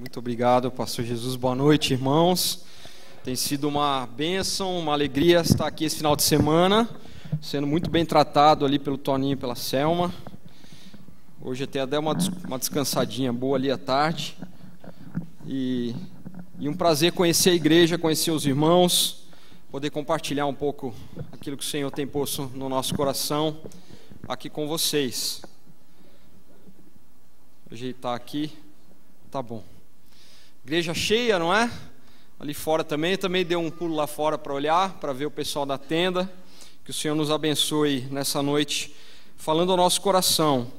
Muito obrigado, pastor Jesus. Boa noite, irmãos. Tem sido uma bênção, uma alegria estar aqui esse final de semana, sendo muito bem tratado ali pelo Toninho e pela Selma. Hoje até dei uma descansadinha boa ali à tarde. E um prazer conhecer a igreja, conhecer os irmãos, poder compartilhar um pouco aquilo que o Senhor tem posto no nosso coração aqui com vocês. Ajeitar aqui, tá bom. Igreja cheia, não é? Ali fora também dei um pulo lá fora para olhar, para ver o pessoal da tenda. Que o Senhor nos abençoe nessa noite, falando ao nosso coração,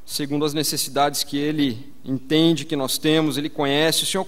segundo as necessidades que Ele entende que nós temos, Ele conhece. O Senhor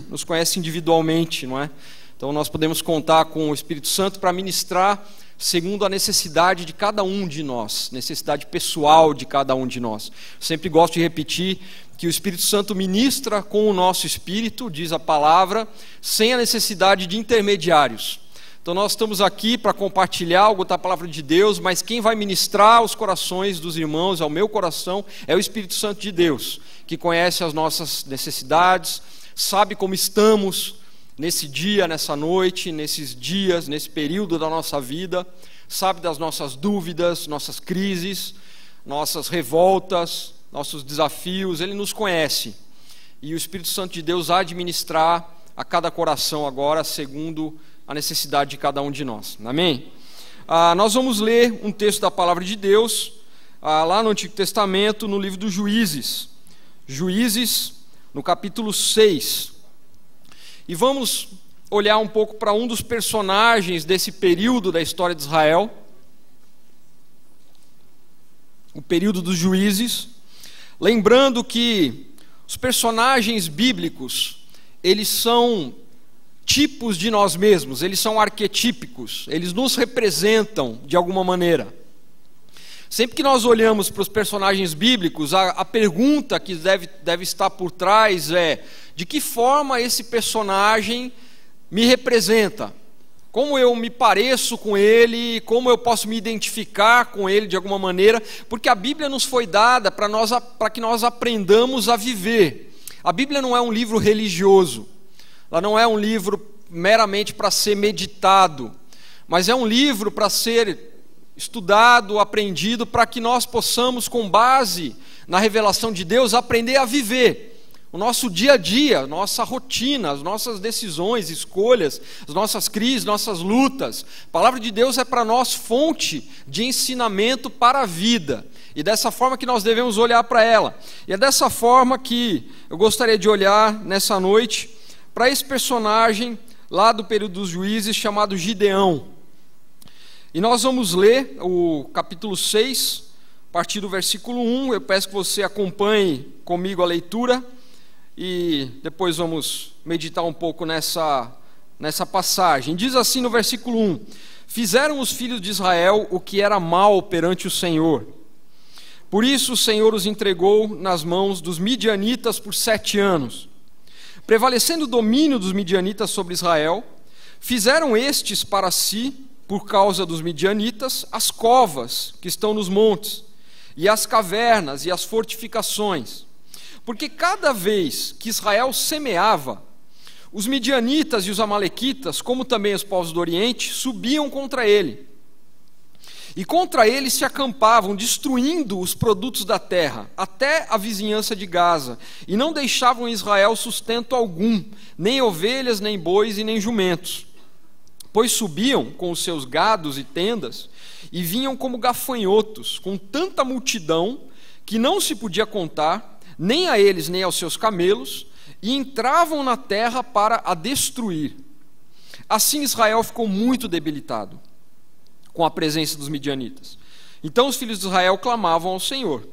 nos conhece individualmente, não é? Então nós podemos contar com o Espírito Santo para ministrar segundo a necessidade de cada um de nós, necessidade pessoal de cada um de nós. Sempre gosto de repetir que o Espírito Santo ministra com o nosso espírito, diz a palavra, sem a necessidade de intermediários. Então nós estamos aqui para compartilhar algo da palavra de Deus, mas quem vai ministrar os corações dos irmãos, ao meu coração, é o Espírito Santo de Deus, que conhece as nossas necessidades, sabe como estamos nesse dia, nessa noite, nesses dias, nesse período da nossa vida, sabe das nossas dúvidas, nossas crises, nossas revoltas, nossos desafios. Ele nos conhece, e o Espírito Santo de Deus há de ministrar a cada coração agora, segundo a necessidade de cada um de nós. Amém? Nós vamos ler um texto da palavra de Deus, lá no Antigo Testamento, no livro dos Juízes. Juízes, no capítulo 6. E vamos olhar um pouco para um dos personagens desse período da história de Israel, o período dos juízes. Lembrando que os personagens bíblicos, eles são tipos de nós mesmos, eles são arquetípicos, eles nos representam de alguma maneira. Sempre que nós olhamos para os personagens bíblicos, a pergunta que deve estar por trás é: de que forma esse personagem me representa? Como eu me pareço com ele? Como eu posso me identificar com ele de alguma maneira? Porque a Bíblia nos foi dada para que nós aprendamos a viver. A Bíblia não é um livro religioso, ela não é um livro meramente para ser meditado, mas é um livro para ser estudado, aprendido, para que nós possamos, com base na revelação de Deus, aprender a viver o nosso dia a dia, nossa rotina, as nossas decisões, escolhas, as nossas crises, nossas lutas. A palavra de Deus é para nós fonte de ensinamento para a vida, e dessa forma que nós devemos olhar para ela. E é dessa forma que eu gostaria de olhar nessa noite para esse personagem lá do período dos juízes, chamado Gideão. E nós vamos ler o capítulo 6, a partir do versículo 1. Eu peço que você acompanhe comigo a leitura, e depois vamos meditar um pouco nessa passagem. Diz assim no versículo 1: Fizeram os filhos de Israel o que era mal perante o Senhor. Por isso o Senhor os entregou nas mãos dos midianitas por 7 anos. Prevalecendo o domínio dos midianitas sobre Israel, fizeram estes para si, por causa dos midianitas, as covas que estão nos montes, e as cavernas e as fortificações. Porque cada vez que Israel semeava, os midianitas e os amalequitas, como também os povos do Oriente, subiam contra ele. E contra ele se acampavam, destruindo os produtos da terra, até a vizinhança de Gaza, e não deixavam em Israel sustento algum, nem ovelhas, nem bois e nem jumentos. Pois subiam com os seus gados e tendas, e vinham como gafanhotos, com tanta multidão, que não se podia contar, nem a eles nem aos seus camelos, e entravam na terra para a destruir. Assim Israel ficou muito debilitado com a presença dos midianitas. Então os filhos de Israel clamavam ao Senhor.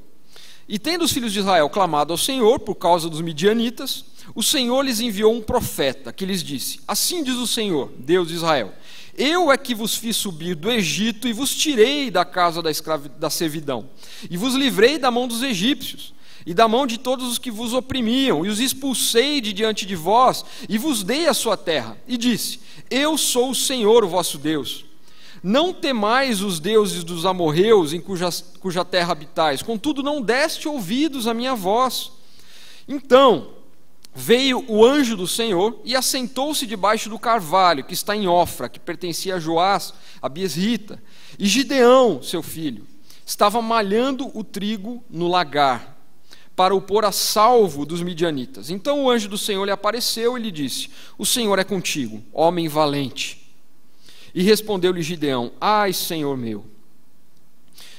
E tendo os filhos de Israel clamado ao Senhor por causa dos midianitas, o Senhor lhes enviou um profeta que lhes disse: Assim diz o Senhor, Deus de Israel: Eu é que vos fiz subir do Egito e vos tirei da casa da servidão, e vos livrei da mão dos egípcios e da mão de todos os que vos oprimiam, e os expulsei de diante de vós, e vos dei a sua terra. E disse: Eu sou o Senhor, o vosso Deus. Não temais os deuses dos amorreus, em cuja terra habitais, contudo não deste ouvidos à minha voz. Então veio o anjo do Senhor e assentou-se debaixo do carvalho, que está em Ofra, que pertencia a Joás, a Biesrita. E Gideão, seu filho, estava malhando o trigo no lagar, para o pôr a salvo dos midianitas. Então o anjo do Senhor lhe apareceu e lhe disse: o Senhor é contigo, homem valente. E respondeu-lhe Gideão: ai, Senhor meu,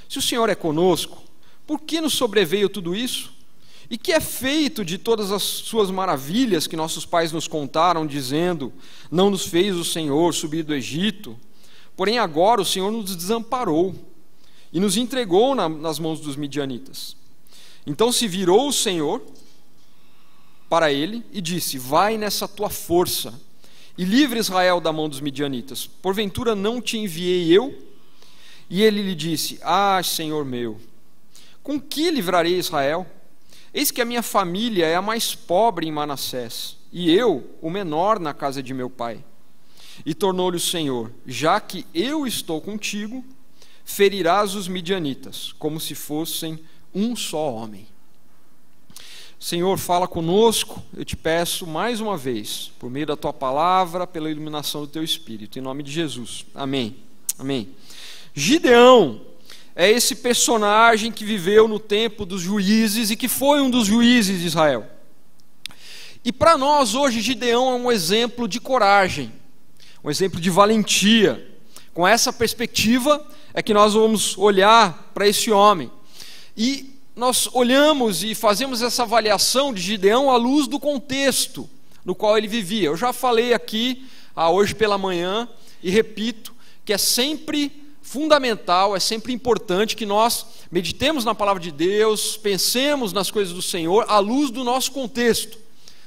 se o Senhor é conosco, por que nos sobreveio tudo isso? E que é feito de todas as suas maravilhas que nossos pais nos contaram, dizendo: não nos fez o Senhor subir do Egito? Porém agora o Senhor nos desamparou e nos entregou nas mãos dos midianitas. Então se virou o Senhor para ele e disse: vai nessa tua força e livre Israel da mão dos midianitas. Porventura não te enviei eu? E ele lhe disse: ah, Senhor meu, com que livrarei Israel? Eis que a minha família é a mais pobre em Manassés, e eu, o menor na casa de meu pai. E tornou-lhe o Senhor: já que eu estou contigo, ferirás os midianitas, como se fossem um só homem. Senhor, fala conosco, eu te peço mais uma vez, por meio da tua palavra, pela iluminação do teu Espírito, em nome de Jesus. Amém. Amém. Gideão é esse personagem que viveu no tempo dos juízes e que foi um dos juízes de Israel. E para nós hoje Gideão é um exemplo de coragem, um exemplo de valentia. Com essa perspectiva é que nós vamos olhar para esse homem. E nós olhamos e fazemos essa avaliação de Gideão à luz do contexto no qual ele vivia. Eu já falei aqui hoje pela manhã e repito que é sempre fundamental, é sempre importante que nós meditemos na palavra de Deus, pensemos nas coisas do Senhor à luz do nosso contexto,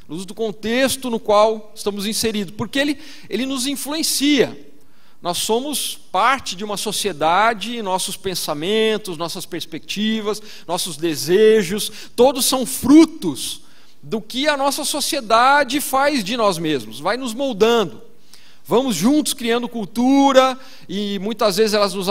à luz do contexto no qual estamos inseridos, porque ele nos influencia. Nós somos parte de uma sociedade, nossos pensamentos, nossas perspectivas, nossos desejos, todos são frutos do que a nossa sociedade faz de nós mesmos, vai nos moldando. Vamos juntos criando cultura e muitas vezes elas nos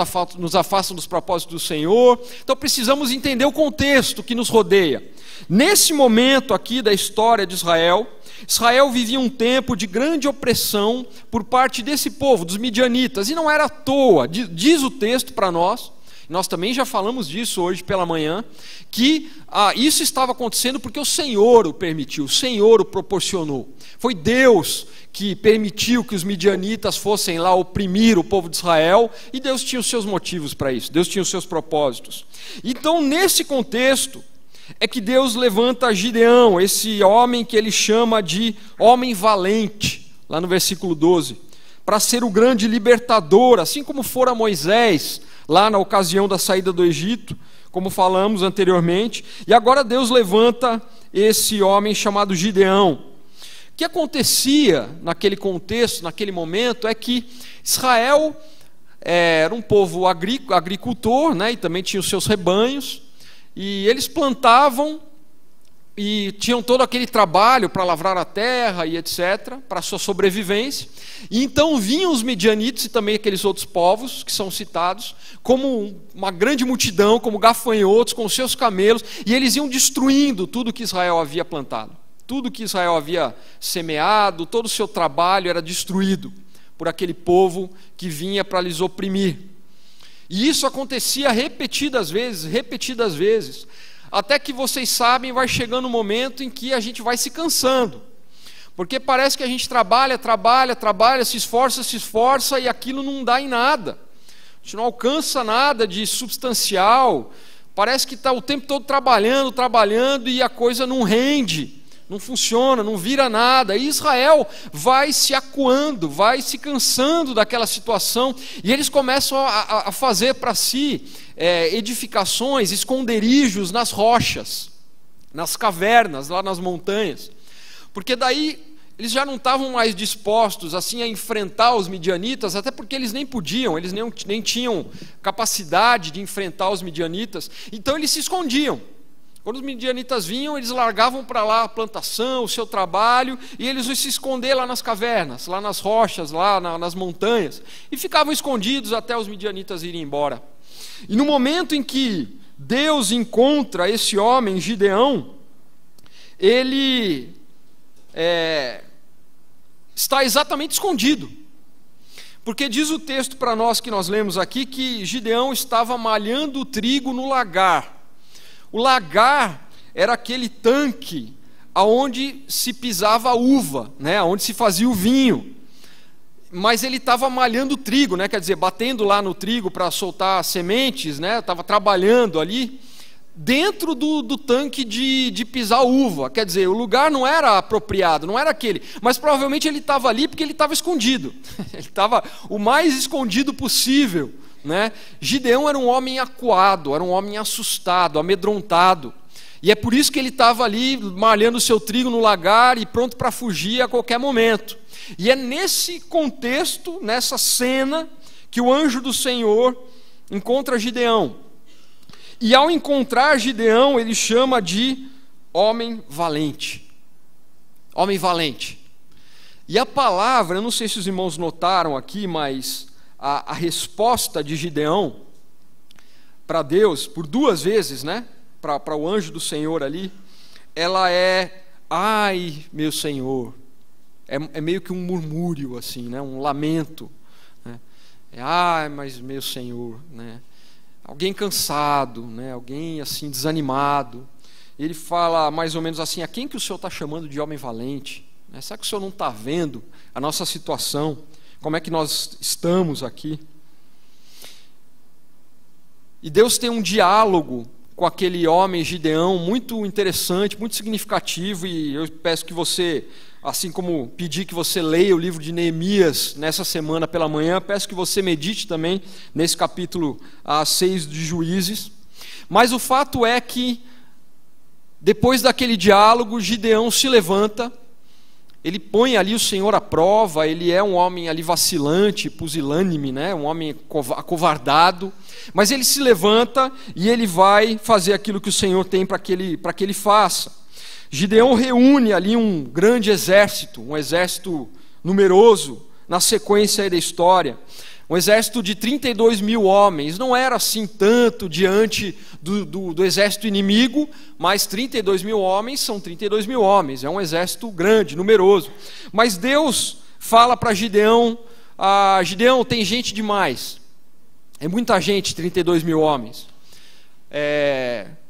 afastam dos propósitos do Senhor. Então precisamos entender o contexto que nos rodeia. Nesse momento aqui da história de Israel, Israel vivia um tempo de grande opressão por parte desse povo, dos midianitas, e não era à toa, diz o texto para nós, nós também já falamos disso hoje pela manhã, que isso estava acontecendo porque o Senhor o permitiu, o Senhor o proporcionou. Foi Deus que permitiu que os midianitas fossem lá oprimir o povo de Israel, e Deus tinha os seus motivos para isso, Deus tinha os seus propósitos. Então, nesse contexto, é que Deus levanta Gideão, esse homem que ele chama de homem valente, lá no versículo 12, para ser o grande libertador, assim como fora Moisés, lá na ocasião da saída do Egito, como falamos anteriormente, e agora Deus levanta esse homem chamado Gideão. O que acontecia naquele contexto, naquele momento, é que Israel era um povo agricultor, né, e também tinha os seus rebanhos, e eles plantavam e tinham todo aquele trabalho para lavrar a terra e etc, para a sua sobrevivência. E então vinham os midianitas e também aqueles outros povos que são citados, como uma grande multidão, como gafanhotos, com os seus camelos, e eles iam destruindo tudo que Israel havia plantado. Tudo que Israel havia semeado, todo o seu trabalho era destruído por aquele povo que vinha para lhes oprimir. E isso acontecia repetidas vezes, até que vocês sabem, vai chegando um momento em que a gente vai se cansando, porque parece que a gente trabalha, se esforça e aquilo não dá em nada, a gente não alcança nada de substancial, parece que está o tempo todo trabalhando e a coisa não rende, não funciona, não vira nada. E Israel vai se acuando, vai se cansando daquela situação, e eles começam a fazer para si edificações, esconderijos nas rochas, nas cavernas, lá nas montanhas, porque daí eles já não estavam mais dispostos assim a enfrentar os midianitas, até porque eles nem podiam, eles nem tinham capacidade de enfrentar os midianitas, então eles se escondiam. Quando os midianitas vinham, eles largavam para lá a plantação, o seu trabalho, e eles iam se esconder lá nas cavernas, lá nas rochas, lá nas montanhas, e ficavam escondidos até os midianitas irem embora. E no momento em que Deus encontra esse homem, Gideão, ele está exatamente escondido. Porque diz o texto para nós que nós lemos aqui que Gideão estava malhando o trigo no lagar. O lagar era aquele tanque aonde se pisava a uva, né, aonde se fazia o vinho. Mas ele estava malhando o trigo, né, quer dizer, batendo lá no trigo para soltar sementes, né, estava trabalhando ali dentro do tanque de pisar uva. Quer dizer, o lugar não era apropriado, não era aquele, mas provavelmente ele estava ali porque ele estava escondido. Ele estava o mais escondido possível, né? Gideão era um homem acuado, era um homem assustado, amedrontado, e é por isso que ele estava ali malhando o seu trigo no lagar e pronto para fugir a qualquer momento. E é nesse contexto, nessa cena, que o anjo do Senhor encontra Gideão. E ao encontrar Gideão, ele chama de homem valente. Homem valente. E a palavra, eu não sei se os irmãos notaram aqui, mas a resposta de Gideão para Deus, por duas vezes, né? Para o anjo do Senhor ali, ela é: ai, meu Senhor. É meio que um murmúrio, assim, né? Um lamento. Né? Ai, mas meu Senhor, né? Alguém cansado, né? Alguém assim desanimado. Ele fala mais ou menos assim: a quem que o Senhor está chamando de homem valente? Será que o Senhor não está vendo a nossa situação? Como é que nós estamos aqui? E Deus tem um diálogo com aquele homem Gideão muito interessante, muito significativo, e eu peço que você, assim como pedi que você leia o livro de Neemias nessa semana pela manhã, peço que você medite também nesse capítulo 6 de Juízes. Mas o fato é que, depois daquele diálogo, Gideão se levanta, ele põe ali o Senhor à prova, ele é um homem ali vacilante, pusilânime, né? Um homem acovardado, mas ele se levanta e ele vai fazer aquilo que o Senhor tem para que ele faça. Gideão reúne ali um grande exército, um exército numeroso, na sequência aí da história, um exército de 32 mil homens. Não era assim tanto diante do exército inimigo, mas 32 mil homens são 32 mil homens, é um exército grande, numeroso. Mas Deus fala para Gideão: Gideão, tem gente demais, é muita gente, 32 mil homens.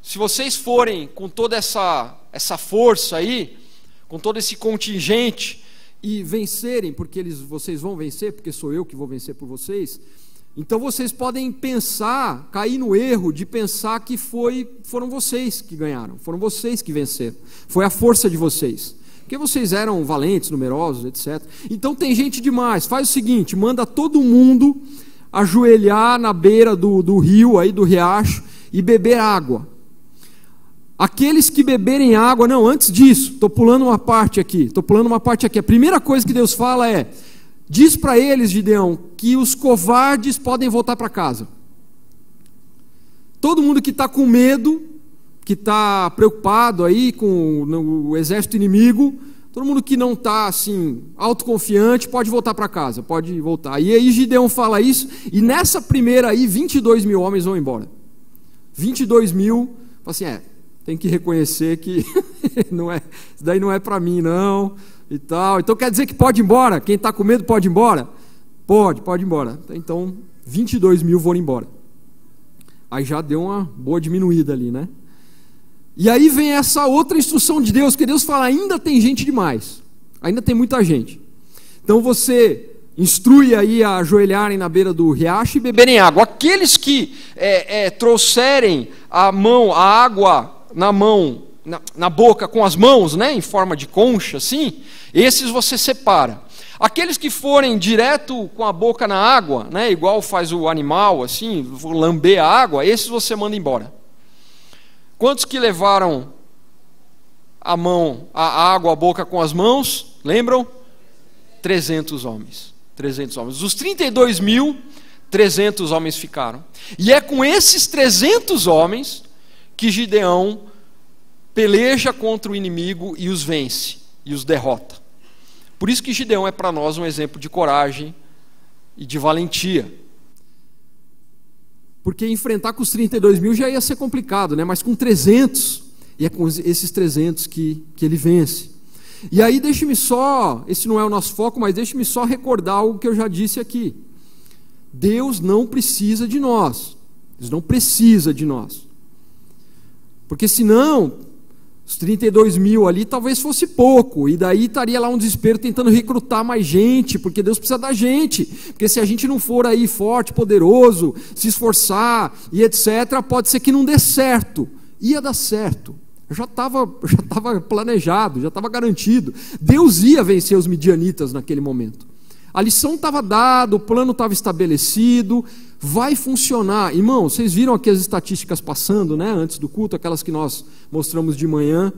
Se vocês forem com toda essa força aí, com todo esse contingente, e vencerem, porque vocês vão vencer, porque sou eu que vou vencer por vocês, então vocês podem pensar, cair no erro de pensar que foram vocês que ganharam, foram vocês que venceram, foi a força de vocês, porque vocês eram valentes, numerosos, etc. Então tem gente demais. Faz o seguinte: manda todo mundo ajoelhar na beira do rio, aí do riacho, e beber água. Aqueles que beberem água, não, antes disso, estou pulando uma parte aqui. A primeira coisa que Deus fala é: diz para eles, Gideão, que os covardes podem voltar para casa. Todo mundo que está com medo, que está preocupado aí com o exército inimigo, todo mundo que não está assim, autoconfiante, pode voltar para casa, pode voltar. E aí Gideão fala isso, e nessa primeira aí, 22 mil homens vão embora. 22 mil, assim, tem que reconhecer que isso daí não é para mim não, e tal. Então quer dizer que pode ir embora? Quem está com medo pode ir embora? Pode ir embora. Então 22 mil foram embora. Aí já deu uma boa diminuída ali, né? E aí vem essa outra instrução de Deus, que Deus fala: ainda tem gente demais, ainda tem muita gente. Então você instrui aí a ajoelharem na beira do riacho e beberem água. Aqueles que trouxerem a água na mão, na boca com as mãos, né, em forma de concha, assim, esses você separa. Aqueles que forem direto com a boca na água, né, igual faz o animal, assim, lamber a água, esses você manda embora. Quantos que levaram a água à boca com as mãos? Lembram? 300 homens. 300 homens. Dos 32 mil, 300 homens ficaram. E é com esses 300 homens que Gideão peleja contra o inimigo e os vence, e os derrota. Por isso que Gideão é para nós um exemplo de coragem e de valentia. Porque enfrentar com os 32 mil já ia ser complicado, né? Mas com 300, e é com esses 300 que ele vence. E aí deixe-me só, esse não é o nosso foco, mas deixe-me só recordar algo que eu já disse aqui. Deus não precisa de nós. Deus não precisa de nós. Porque senão, os 32 mil ali talvez fosse pouco, e daí estaria lá um desespero tentando recrutar mais gente, porque Deus precisa da gente, porque se a gente não for aí forte, poderoso, se esforçar e etc, pode ser que não dê certo. Ia dar certo, já estava planejado, já estava garantido, Deus ia vencer os midianitas naquele momento. A lição estava dada, o plano estava estabelecido, vai funcionar. Irmão, vocês viram aqui as estatísticas passando, né, antes do culto, aquelas que nós mostramos de manhã.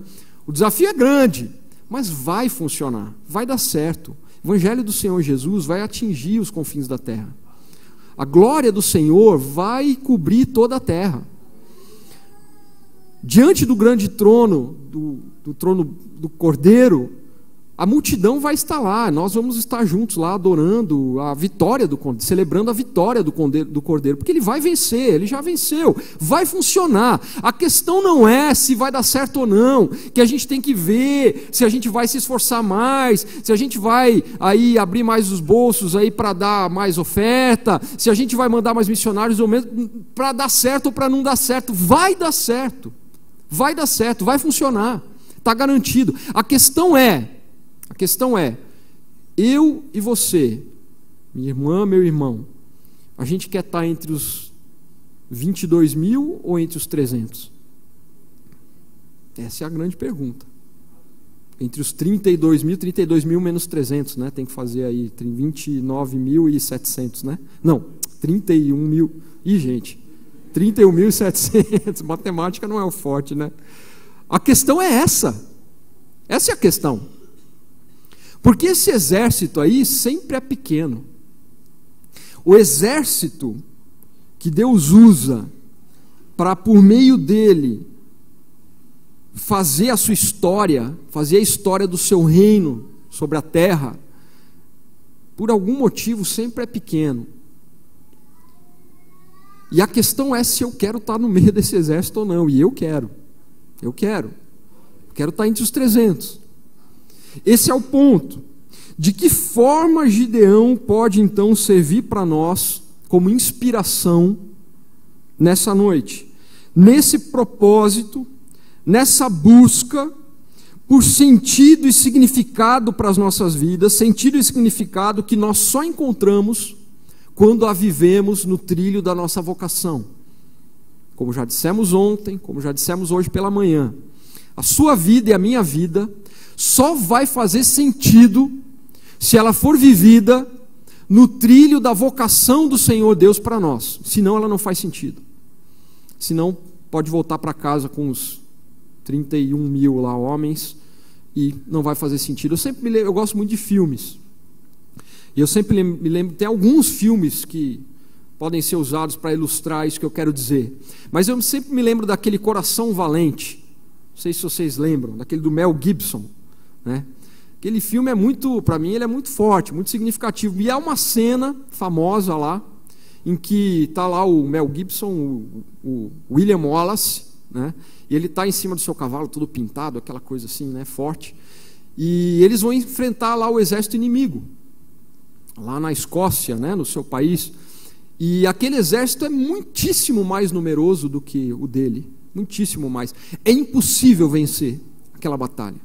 O desafio é grande, mas vai funcionar, vai dar certo. O Evangelho do Senhor Jesus vai atingir os confins da terra. A glória do Senhor vai cobrir toda a terra. Diante do grande trono, do trono do Cordeiro, a multidão vai estar lá, nós vamos estar juntos lá adorando a vitória do Cordeiro, celebrando a vitória do Cordeiro, porque ele vai vencer, ele já venceu, vai funcionar. A questão não é se vai dar certo ou não, que a gente tem que ver se a gente vai se esforçar mais, se a gente vai aí abrir mais os bolsos aí para dar mais oferta, se a gente vai mandar mais missionários ou mesmo para dar certo ou para não dar certo. Vai dar certo, vai funcionar, está garantido. A questão é, eu e você, minha irmã, meu irmão, a gente quer estar entre os 22 mil ou entre os 300? Essa é a grande pergunta. Entre os 32 mil menos 300, né? Tem que fazer aí 29.700, né? Não, 31 mil. Ih, gente, 31.700. Matemática não é o forte, né? A questão é essa. Essa é a questão. Porque esse exército aí sempre é pequeno. O exército que Deus usa para, por meio dele, fazer a sua história, fazer a história do seu reino sobre a terra, por algum motivo sempre é pequeno. E a questão é se eu quero estar no meio desse exército ou não. E eu quero estar entre os 300. Esse é o ponto. De que forma Gideão pode então servir para nós como inspiração nessa noite? Nesse propósito, nessa busca por sentido e significado para as nossas vidas, sentido e significado que nós só encontramos quando a vivemos no trilho da nossa vocação. Como já dissemos ontem, como já dissemos hoje pela manhã, a sua vida e a minha vida só vai fazer sentido se ela for vivida no trilho da vocação do Senhor Deus para nós. Senão ela não faz sentido. Senão pode voltar para casa com os 31 mil lá homens e não vai fazer sentido. Eu gosto muito de filmes. E eu sempre me lembro, tem alguns filmes que podem ser usados para ilustrar isso que eu quero dizer. Mas eu sempre me lembro daquele Coração Valente. Não sei se vocês lembram, daquele do Mel Gibson, né? Aquele filme é muito, para mim, ele é muito forte, muito significativo. E há uma cena famosa lá, em que está lá o Mel Gibson, o William Wallace, né? E ele está em cima do seu cavalo, todo pintado, aquela coisa assim, né, forte. E eles vão enfrentar lá o exército inimigo, lá na Escócia, né, no seu país. E aquele exército é muitíssimo mais numeroso do que o dele, muitíssimo mais. É impossível vencer aquela batalha,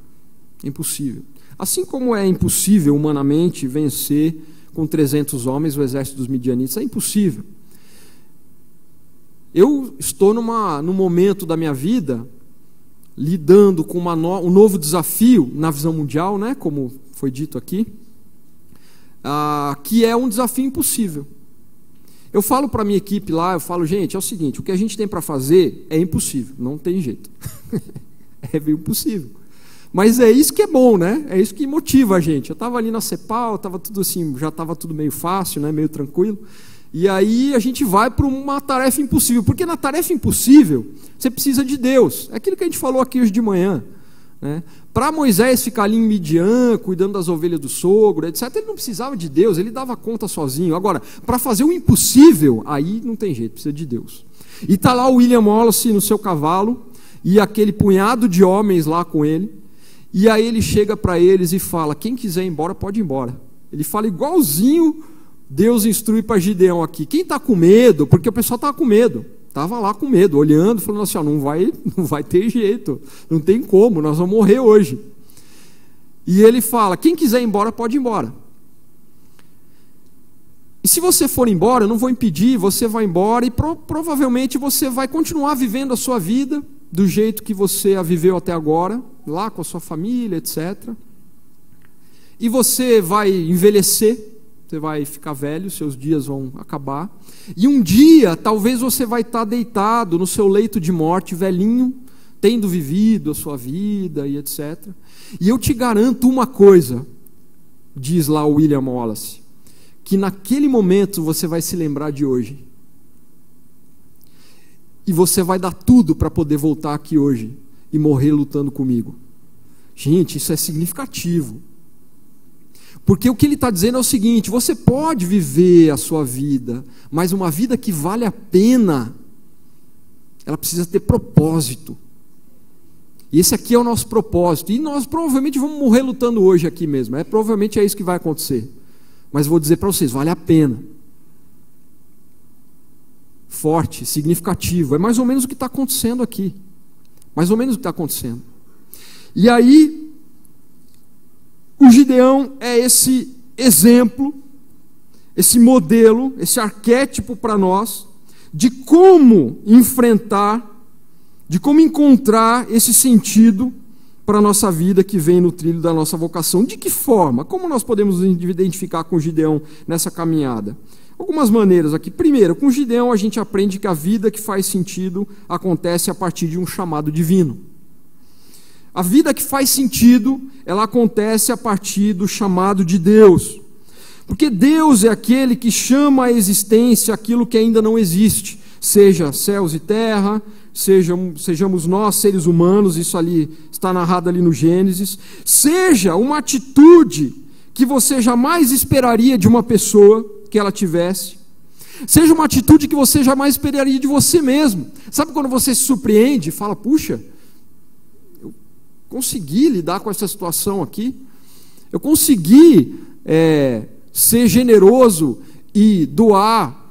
é impossível. Assim como é impossível humanamente vencer com 300 homens o exército dos midianitas, é impossível. Eu estou num momento da minha vida lidando com um novo desafio na visão mundial, né, como foi dito aqui, que é um desafio impossível. Eu falo para a minha equipe lá, eu falo, gente, é o seguinte, o que a gente tem para fazer é impossível, não tem jeito. É meio impossível. Mas é isso que é bom, né? É isso que motiva a gente. Eu estava ali na CEPAL, estava tudo assim, já estava tudo meio fácil, né? Meio tranquilo. E aí a gente vai para uma tarefa impossível, porque na tarefa impossível você precisa de Deus. É aquilo que a gente falou aqui hoje de manhã, né? Para Moisés ficar ali em Midian, cuidando das ovelhas do sogro, etc., ele não precisava de Deus, ele dava conta sozinho. Agora, para fazer o impossível, aí não tem jeito, precisa de Deus. E está lá o William Wallace no seu cavalo, e aquele punhado de homens lá com ele, E aí ele chega para eles e fala: quem quiser ir embora, pode ir embora. Ele fala igualzinho Deus instrui para Gideão aqui. Quem está com medo, porque o pessoal estava com medo, estava lá com medo, olhando, falando assim: ó, não vai ter jeito, não tem como, nós vamos morrer hoje. E ele fala: quem quiser ir embora, pode ir embora. E se você for embora, eu não vou impedir, você vai embora e provavelmente você vai continuar vivendo a sua vida do jeito que você a viveu até agora, lá com a sua família, etc. E você vai envelhecer, você vai ficar velho, seus dias vão acabar. E um dia, talvez você vai estar deitado no seu leito de morte, velhinho, tendo vivido a sua vida e etc. E eu te garanto uma coisa, diz lá o William Wallace, que naquele momento você vai se lembrar de hoje. E você vai dar tudo para poder voltar aqui hoje e morrer lutando comigo. Gente, isso é significativo. Porque o que ele está dizendo é o seguinte: você pode viver a sua vida, mas uma vida que vale a pena, ela precisa ter propósito. E esse aqui é o nosso propósito. E nós provavelmente vamos morrer lutando hoje aqui mesmo. Provavelmente é isso que vai acontecer. Mas vou dizer para vocês, vale a pena. Forte, significativo. É mais ou menos o que está acontecendo aqui. Mais ou menos o que está acontecendo. E aí, o Gideão é esse exemplo, esse modelo, esse arquétipo para nós, de como enfrentar, de como encontrar esse sentido para a nossa vida que vem no trilho da nossa vocação. De que forma? Como nós podemos nos identificar com Gideão nessa caminhada? Algumas maneiras aqui. Primeiro, com Gideão a gente aprende que a vida que faz sentido acontece a partir de um chamado divino. A vida que faz sentido, ela acontece a partir do chamado de Deus. Porque Deus é aquele que chama à existência aquilo que ainda não existe, seja céus e terra, sejamos nós, seres humanos, isso ali está narrado ali no Gênesis, seja uma atitude que você jamais esperaria de uma pessoa que ela tivesse, seja uma atitude que você jamais esperaria de você mesmo. Sabe quando você se surpreende e fala: puxa, eu consegui lidar com essa situação aqui, eu consegui ser generoso e doar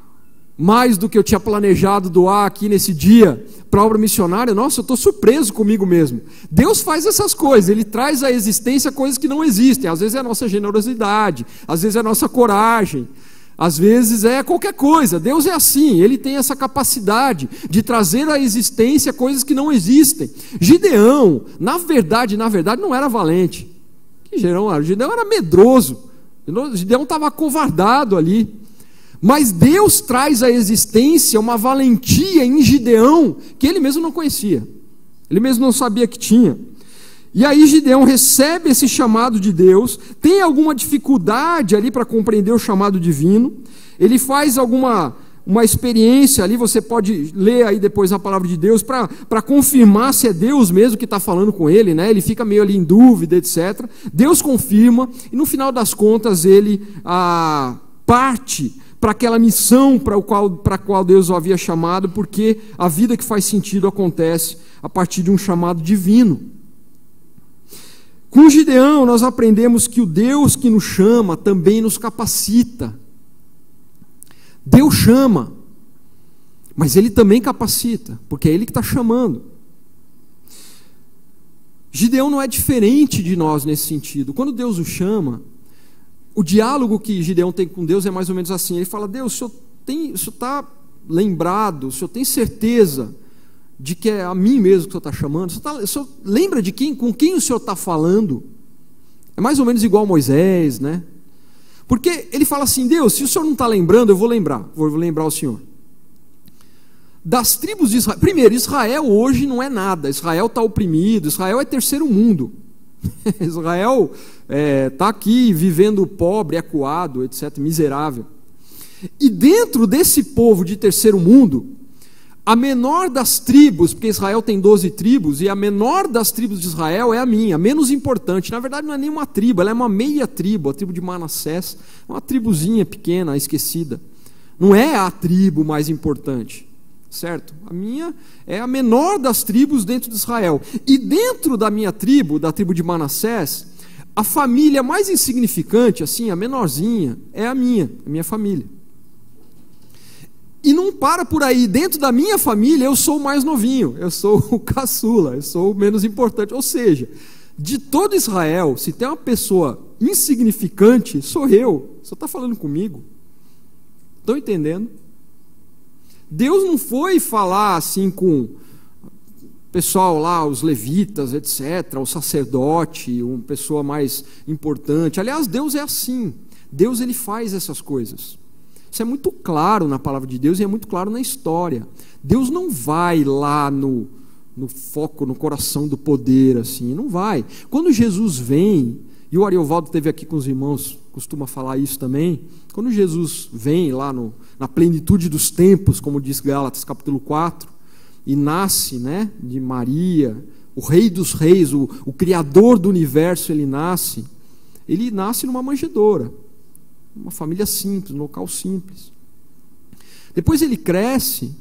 mais do que eu tinha planejado doar aqui nesse dia para a obra missionária. Nossa, eu estou surpreso comigo mesmo. Deus faz essas coisas, Ele traz à existência coisas que não existem. Às vezes é a nossa generosidade, às vezes é a nossa coragem, às vezes é qualquer coisa. Deus é assim, Ele tem essa capacidade de trazer à existência coisas que não existem. Gideão, na verdade, não era valente. Gideão era medroso. Gideão estava acovardado ali. Mas Deus traz à existência uma valentia em Gideão que ele mesmo não conhecia, ele mesmo não sabia que tinha. E aí Gideão recebe esse chamado de Deus, tem alguma dificuldade ali para compreender o chamado divino, ele faz uma experiência ali, você pode ler aí depois a palavra de Deus para confirmar se é Deus mesmo que está falando com ele, né? Ele fica meio ali em dúvida, etc. Deus confirma e no final das contas ele parte para aquela missão para a qual Deus o havia chamado, porque a vida que faz sentido acontece a partir de um chamado divino. Com Gideão nós aprendemos que o Deus que nos chama também nos capacita. Deus chama, mas Ele também capacita, porque é Ele que está chamando. Gideão não é diferente de nós nesse sentido. Quando Deus o chama, o diálogo que Gideão tem com Deus é mais ou menos assim. Ele fala: Deus, o senhor está lembrado, o senhor tem certeza de que é a mim mesmo que o senhor está chamando? O senhor lembra de com quem o senhor está falando? É mais ou menos igual a Moisés, né? Porque ele fala assim: Deus, se o senhor não está lembrando, eu vou lembrar o senhor. Das tribos de Israel, primeiro, Israel hoje não é nada, Israel está oprimido, Israel é terceiro mundo. Israel está aqui vivendo pobre, acuado, etc., miserável. E dentro desse povo de terceiro mundo, a menor das tribos, porque Israel tem 12 tribos, e a menor das tribos de Israel é a minha, a menos importante. Na verdade não é nenhuma tribo, ela é uma meia tribo, a tribo de Manassés, uma tribuzinha pequena, esquecida. Não é a tribo mais importante. certo? A minha é a menor das tribos dentro de Israel. E dentro da minha tribo, da tribo de Manassés, a família mais insignificante, assim, a menorzinha, é a minha família. E não para por aí. Dentro da minha família, eu sou o mais novinho, eu sou o caçula, eu sou o menos importante. Ou seja, de todo Israel, se tem uma pessoa insignificante, sou eu. Você está falando comigo? Estão entendendo? Deus não foi falar assim com o pessoal lá, os levitas, etc., o sacerdote, uma pessoa mais importante. Aliás, Deus é assim. Deus, ele faz essas coisas. Isso é muito claro na palavra de Deus e é muito claro na história. Deus não vai lá no foco, no coração do poder, assim, não vai. Quando Jesus vem, e o Ariovaldo esteve aqui com os irmãos, costuma falar isso também, quando Jesus vem lá na plenitude dos tempos, como diz Gálatas capítulo 4, e nasce, né, de Maria, o Rei dos Reis, o Criador do universo, ele nasce numa manjedoura, uma família simples, um local simples. Depois ele cresce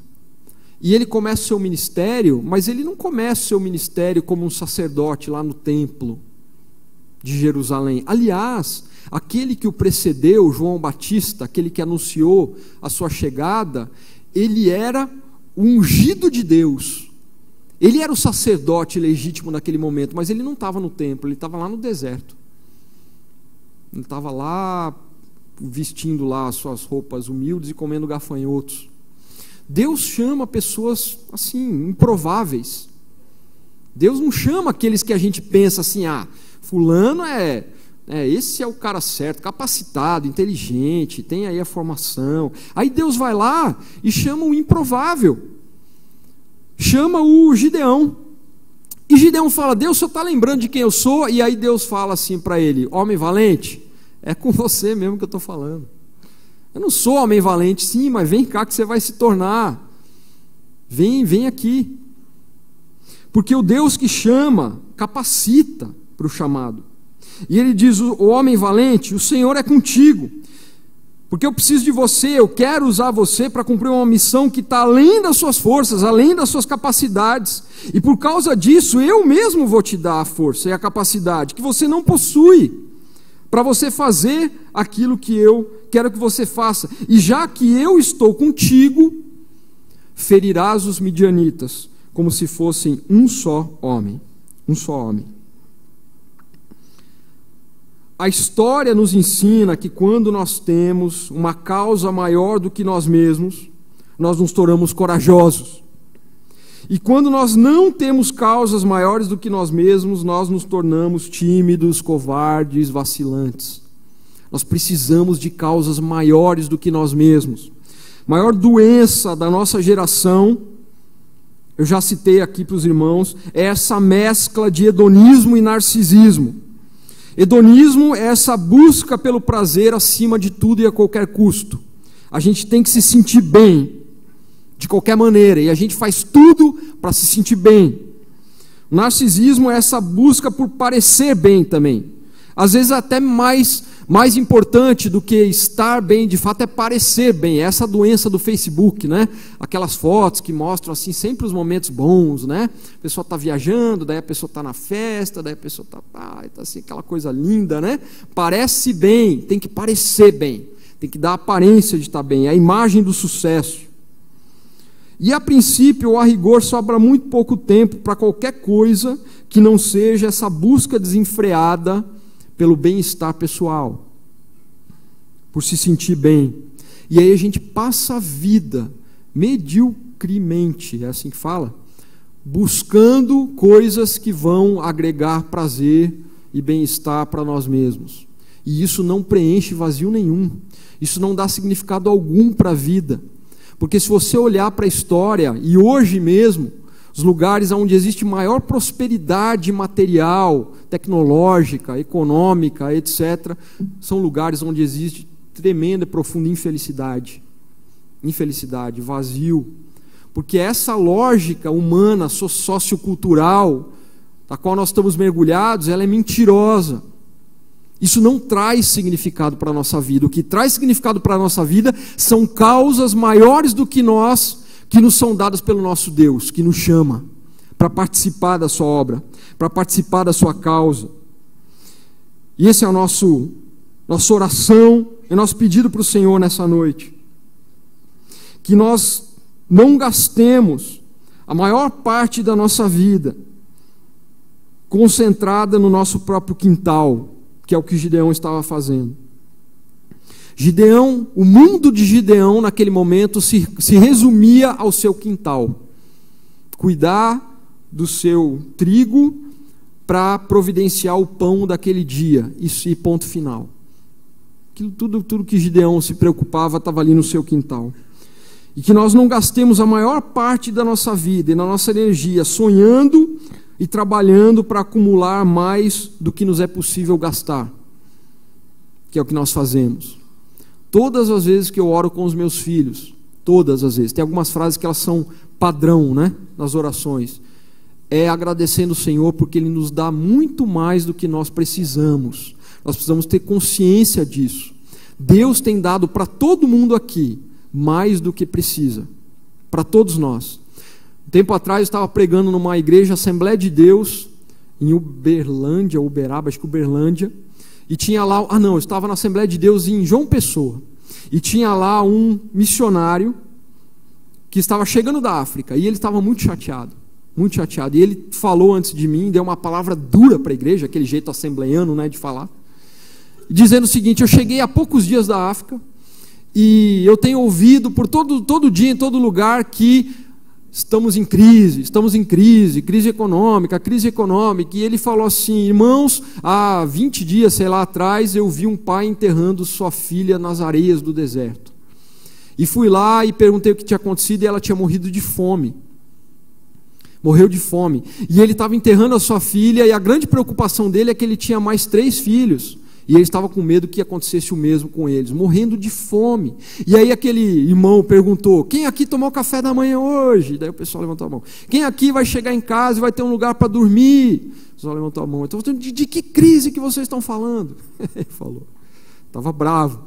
e ele começa o seu ministério, mas ele não começa o seu ministério como um sacerdote lá no templo de Jerusalém. Aliás, aquele que o precedeu, João Batista, aquele que anunciou a sua chegada, ele era o ungido de Deus. Ele era o sacerdote legítimo naquele momento, mas ele não estava no templo, ele estava lá no deserto. Ele estava lá vestindo lá as suas roupas humildes e comendo gafanhotos. Deus chama pessoas assim, improváveis. Deus não chama aqueles que a gente pensa assim, fulano esse é o cara certo, capacitado, inteligente, tem aí a formação. Aí Deus vai lá e chama o improvável, chama o Gideão. E Gideão fala: Deus, o senhor está lembrando de quem eu sou? E aí Deus fala assim para ele: homem valente, é com você mesmo que eu estou falando. Eu não sou homem valente, sim, mas vem cá que você vai se tornar. Vem aqui. Porque o Deus que chama, capacita para o chamado. E ele diz: o homem valente, o Senhor é contigo. Porque eu preciso de você, eu quero usar você para cumprir uma missão que está além das suas forças, além das suas capacidades. E por causa disso, eu mesmo vou te dar a força e a capacidade que você não possui, para você fazer aquilo que eu quero que você faça. E já que eu estou contigo, ferirás os midianitas, como se fossem um só homem. Um só homem. A história nos ensina que quando nós temos uma causa maior do que nós mesmos, nós nos tornamos corajosos. E quando nós não temos causas maiores do que nós mesmos, nós nos tornamos tímidos, covardes, vacilantes. Nós precisamos de causas maiores do que nós mesmos. A maior doença da nossa geração, eu já citei aqui para os irmãos, é essa mescla de hedonismo e narcisismo. Hedonismo é essa busca pelo prazer acima de tudo e a qualquer custo. A gente tem que se sentir bem, de qualquer maneira, e a gente faz tudo para se sentir bem. O narcisismo é essa busca por parecer bem também. Às vezes até mais importante do que estar bem, de fato, é parecer bem. É essa doença do Facebook, né? Aquelas fotos que mostram assim sempre os momentos bons, né? A pessoa está viajando, daí a pessoa está na festa, daí a pessoa está assim, aquela coisa linda, né? Parece bem, tem que parecer bem, tem que dar a aparência de estar bem, é a imagem do sucesso. E a princípio, ou a rigor, sobra muito pouco tempo para qualquer coisa que não seja essa busca desenfreada pelo bem-estar pessoal, por se sentir bem. E aí a gente passa a vida mediocremente, é assim que fala, buscando coisas que vão agregar prazer e bem-estar para nós mesmos. E isso não preenche vazio nenhum, isso não dá significado algum para a vida. Porque se você olhar para a história, e hoje mesmo, os lugares onde existe maior prosperidade material, tecnológica, econômica, etc., são lugares onde existe tremenda e profunda infelicidade. Infelicidade, vazio. Porque essa lógica humana, sociocultural, da qual nós estamos mergulhados, ela é mentirosa. Isso não traz significado para a nossa vida. O que traz significado para a nossa vida são causas maiores do que nós, que nos são dadas pelo nosso Deus, que nos chama para participar da sua obra, para participar da sua causa. E esse é o nossa oração, é nosso pedido para o Senhor nessa noite. Que nós não gastemos a maior parte da nossa vida concentrada no nosso próprio quintal, que é o que Gideão estava fazendo. Gideão, o mundo de Gideão naquele momento se resumia ao seu quintal. Cuidar do seu trigo para providenciar o pão daquele dia, isso, e ponto final. Tudo que Gideão se preocupava estava ali no seu quintal. E que nós não gastemos a maior parte da nossa vida e da nossa energia sonhando e trabalhando para acumular mais do que nos é possível gastar, que é o que nós fazemos. Todas as vezes que eu oro com os meus filhos, todas as vezes, tem algumas frases que elas são padrão, né, nas orações, é agradecendo o Senhor porque Ele nos dá muito mais do que nós precisamos. Nós precisamos ter consciência disso. Deus tem dado para todo mundo aqui mais do que precisa, para todos nós. Um tempo atrás eu estava pregando numa igreja, Assembleia de Deus, em Uberlândia, acho que Uberlândia, e tinha lá, eu estava na Assembleia de Deus em João Pessoa, e tinha lá um missionário que estava chegando da África, e ele estava muito chateado, e ele falou antes de mim, deu uma palavra dura para a igreja, aquele jeito assembleiano, né, de falar, dizendo o seguinte: eu cheguei há poucos dias da África, e eu tenho ouvido por todo dia, em todo lugar, que estamos em crise econômica, e ele falou assim: irmãos, há 20 dias, sei lá, atrás, eu vi um pai enterrando sua filha nas areias do deserto, e fui lá e perguntei o que tinha acontecido, e ela tinha morrido de fome, morreu de fome, e ele estava enterrando a sua filha, e a grande preocupação dele é que ele tinha mais 3 filhos, e ele estava com medo que acontecesse o mesmo com eles, morrendo de fome. E aí aquele irmão perguntou: quem aqui tomou café da manhã hoje? Daí o pessoal levantou a mão. Quem aqui vai chegar em casa e vai ter um lugar para dormir? O pessoal levantou a mão. Então, de que crise que vocês estão falando? Ele falou. Estava bravo.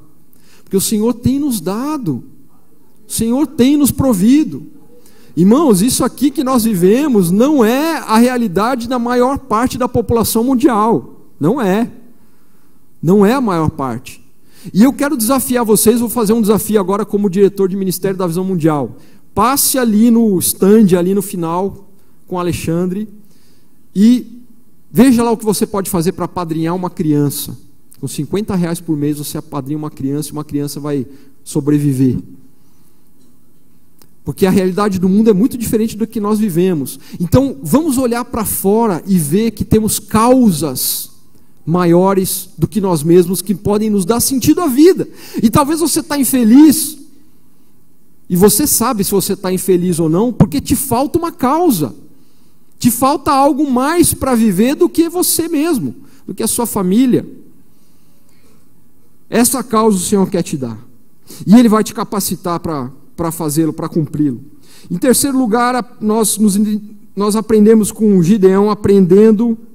Porque o Senhor tem nos dado. O Senhor tem nos provido. Irmãos, isso aqui que nós vivemos não é a realidade da maior parte da população mundial. Não é. Não é a maior parte. E eu quero desafiar vocês, vou fazer um desafio agora como diretor de Ministério da Visão Mundial. Passe ali no stand, ali no final, com o Alexandre, e veja lá o que você pode fazer para apadrinhar uma criança. Com R$50 por mês você apadrinha uma criança, e uma criança vai sobreviver. Porque a realidade do mundo é muito diferente do que nós vivemos. Então, vamos olhar para fora e ver que temos causas maiores do que nós mesmos, que podem nos dar sentido à vida. E talvez você está infeliz, e você sabe se você está infeliz ou não, porque te falta uma causa, te falta algo mais para viver do que você mesmo, do que a sua família. Essa causa o Senhor quer te dar, e Ele vai te capacitar para fazê-lo, para cumpri-lo. Em terceiro lugar, nós aprendemos com Gideão,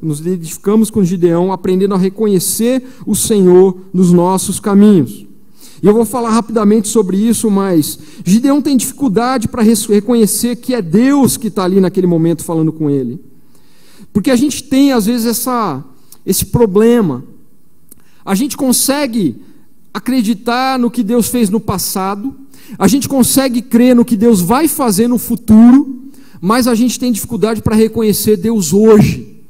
nos identificamos com Gideão, aprendendo a reconhecer o Senhor nos nossos caminhos. E eu vou falar rapidamente sobre isso, mas Gideão tem dificuldade para reconhecer que é Deus que está ali naquele momento falando com ele. Porque a gente tem, às vezes, esse problema. A gente consegue acreditar no que Deus fez no passado, a gente consegue crer no que Deus vai fazer no futuro, mas a gente tem dificuldade para reconhecer Deus hoje,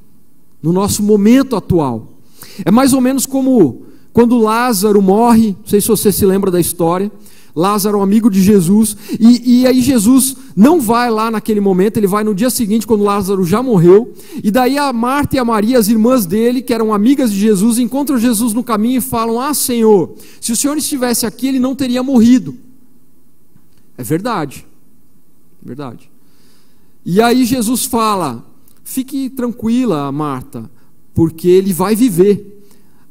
no nosso momento atual. É mais ou menos como quando Lázaro morre, não sei se você se lembra da história. Lázaro, um amigo de Jesus, e aí Jesus não vai lá naquele momento, ele vai no dia seguinte, quando Lázaro já morreu, e daí a Marta e a Maria, as irmãs dele, que eram amigas de Jesus, encontram Jesus no caminho e falam: ah, Senhor, se o Senhor estivesse aqui, ele não teria morrido. É verdade, verdade. E aí Jesus fala: fique tranquila, Marta, porque ele vai viver.